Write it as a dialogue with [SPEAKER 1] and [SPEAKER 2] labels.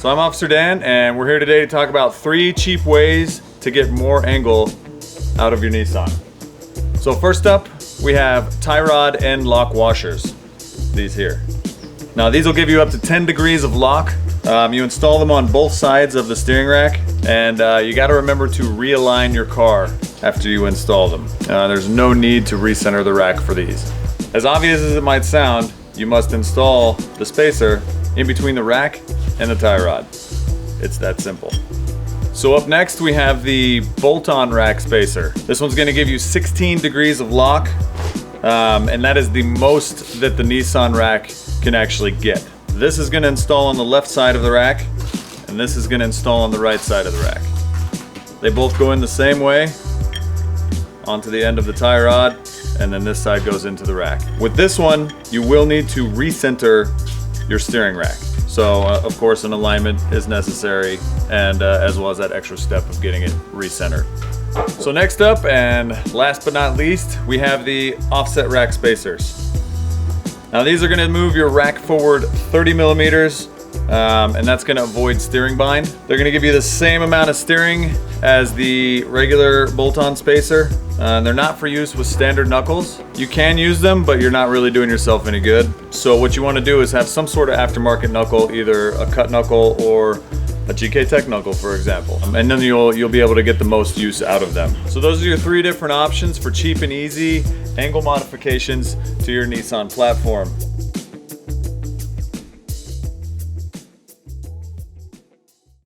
[SPEAKER 1] So I'm Officer Dan, and we're here today to talk about 3 cheap ways to get more angle out of your Nissan. So first up, we have tie rod and lock washers, these here. Now these will give you up to 10 degrees of lock. You install them on both sides of the steering rack, and you gotta remember to realign your car after you install them. There's no need to recenter the rack for these. As obvious as it might sound, you must install the spacer in between the rack and the tie rod. It's that simple. So up next we have the Bolton rack spacer. This one's gonna give you 16 degrees of lock, and that is the most that the Nissan rack can actually get. This is gonna install on the left side of the rack, and this is gonna install on the right side of the rack. They both go in the same way, onto the end of the tie rod, and then this side goes into the rack. With this one, you will need to recenter your steering rack. So of course an alignment is necessary, and as well as that extra step of getting it recentered. So next up, and last but not least, we have the offset rack spacers. Now these are gonna move your rack forward 30 millimeters, and that's gonna avoid steering bind. They're gonna give you the same amount of steering as the regular bolt-on spacer. They're not for use with standard knuckles. You can use them, but you're not really doing yourself any good. So what you want to do is have some sort of aftermarket knuckle, either a cut knuckle or a GKTech knuckle, for example. And then you'll be able to get the most use out of them. So those are your 3 different options for cheap and easy angle modifications to your Nissan platform.